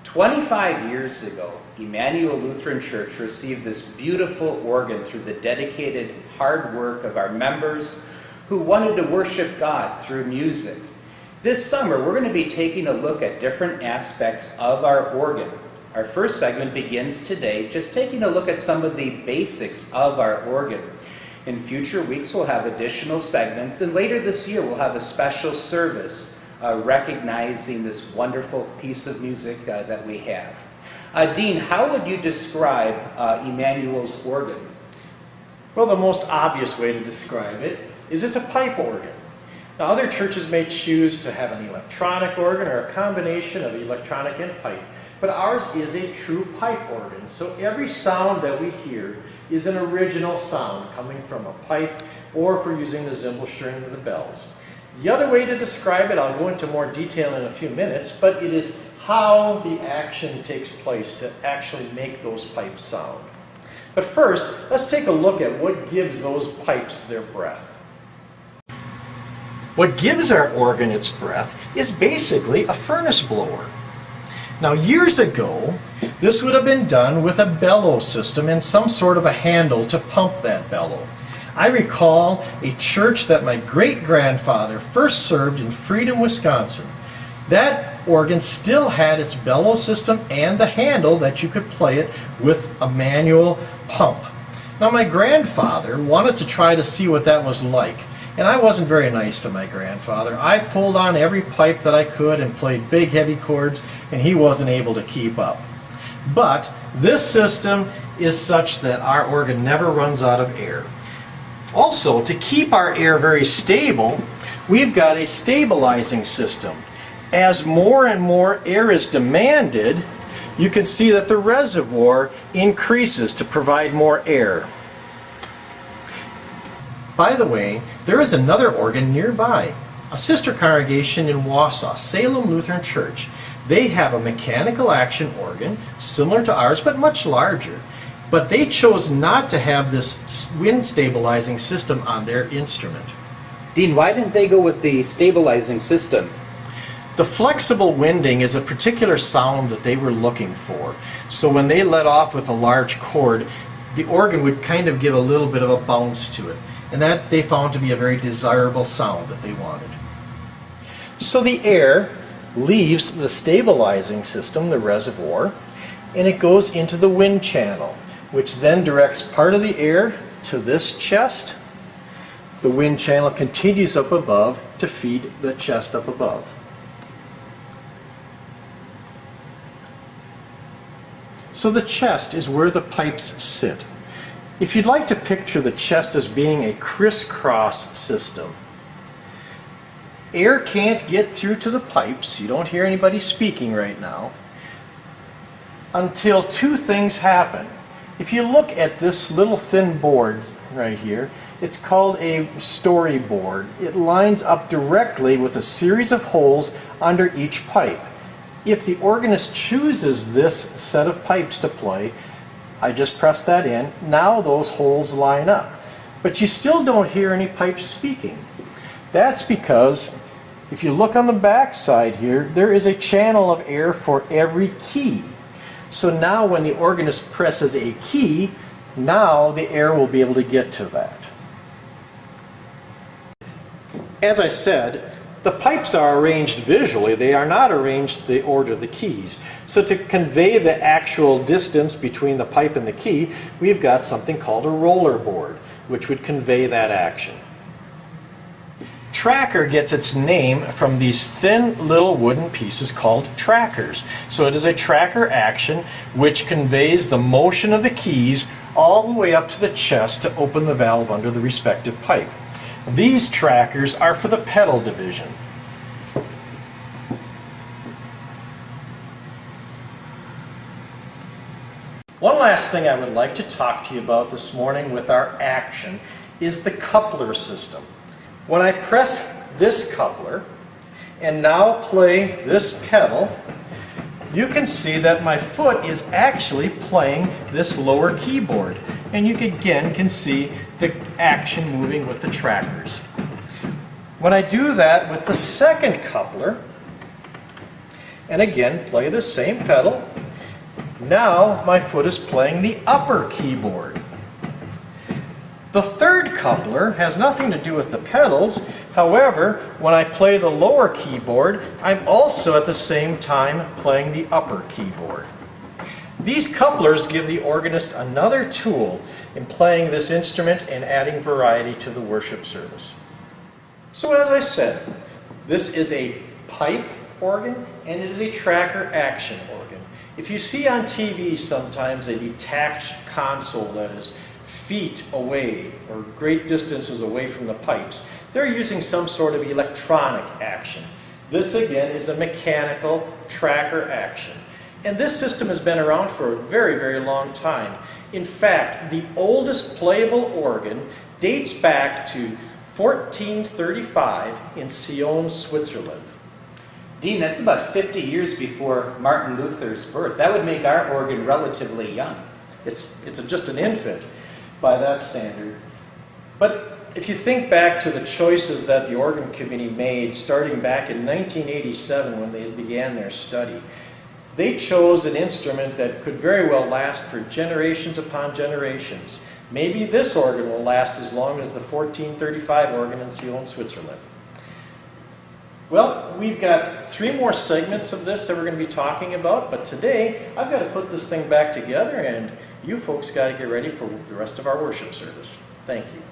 25 years ago, Immanuel Lutheran Church received this beautiful organ through the dedicated hard work of our members who wanted to worship God through music. This summer, we're going to be taking a look at different aspects of our organ. Our first segment begins today, just taking a look at some of the basics of our organ. In future weeks, we'll have additional segments, and later this year, we'll have a special service recognizing this wonderful piece of music that we have. Dean, how would you describe Immanuel's organ? Well, the most obvious way to describe it is it's a pipe organ. Now, other churches may choose to have an electronic organ or a combination of electronic and pipe, but ours is a true pipe organ. So every sound that we hear is an original sound coming from a pipe, or if we're using the cymbal string or the bells. The other way to describe it, I'll go into more detail in a few minutes, but it is how the action takes place to actually make those pipes sound. But first, let's take a look at what gives those pipes their breath. What gives our organ its breath is basically a furnace blower. Now, years ago, this would have been done with a bellow system and some sort of a handle to pump that bellow. I recall a church that my great-grandfather first served in Freedom, Wisconsin. That organ still had its bellow system and the handle that you could play it with a manual pump. Now, my grandfather wanted to try to see what that was like, and I wasn't very nice to my grandfather. I pulled on every pipe that I could and played big, heavy chords, and he wasn't able to keep up. But this system is such that our organ never runs out of air. Also, to keep our air very stable, we've got a stabilizing system. As more and more air is demanded, you can see that the reservoir increases to provide more air. By the way, there is another organ nearby, a sister congregation in Wausau, Salem Lutheran Church. They have a mechanical action organ, similar to ours, but much larger. But they chose not to have this wind stabilizing system on their instrument. Dean, why didn't they go with the stabilizing system? The flexible winding is a particular sound that they were looking for. So when they let off with a large chord, the organ would kind of give a little bit of a bounce to it. And that they found to be a very desirable sound that they wanted. So the air leaves the stabilizing system, the reservoir, and it goes into the wind channel, which then directs part of the air to this chest. The wind channel continues up above to feed the chest up above. So the chest is where the pipes sit. If you'd like to picture the chest as being a crisscross system, air can't get through to the pipes, you don't hear anybody speaking right now, until two things happen. If you look at this little thin board right here, it's called a storyboard. It lines up directly with a series of holes under each pipe. If the organist chooses this set of pipes to play, I just press that in, now those holes line up. But you still don't hear any pipes speaking. That's because if you look on the back side here, there is a channel of air for every key. So now when the organist presses a key, now the air will be able to get to that. As I said, the pipes are arranged visually. They are not arranged the order of the keys. So to convey the actual distance between the pipe and the key, we've got something called a roller board, which would convey that action. Tracker gets its name from these thin little wooden pieces called trackers. So it is a tracker action which conveys the motion of the keys all the way up to the chest to open the valve under the respective pipe. These trackers are for the pedal division. One last thing I would like to talk to you about this morning with our action is the coupler system. When I press this coupler and now play this pedal, you can see that my foot is actually playing this lower keyboard. And you again can see the action moving with the trackers. When I do that with the second coupler, and again play the same pedal. Now my foot is playing the upper keyboard. The third coupler has nothing to do with the pedals. However, when I play the lower keyboard, I'm also at the same time playing the upper keyboard. These couplers give the organist another tool in playing this instrument and adding variety to the worship service. So as I said, this is a pipe organ and it is a tracker action organ. If you see on TV sometimes a detached console that is feet away or great distances away from the pipes, they're using some sort of electronic action. This again is a mechanical tracker action. And this system has been around for a very, very long time. In fact, the oldest playable organ dates back to 1435 in Sion, Switzerland. Dean, that's about 50 years before Martin Luther's birth. That would make our organ relatively young. It's just an infant by that standard. But if you think back to the choices that the organ committee made starting back in 1987 when they began their study, they chose an instrument that could very well last for generations upon generations. Maybe this organ will last as long as the 1435 organ in Sion, Switzerland. Well, we've got 3 more segments of this that we're going to be talking about, but today I've got to put this thing back together and you folks got to get ready for the rest of our worship service. Thank you.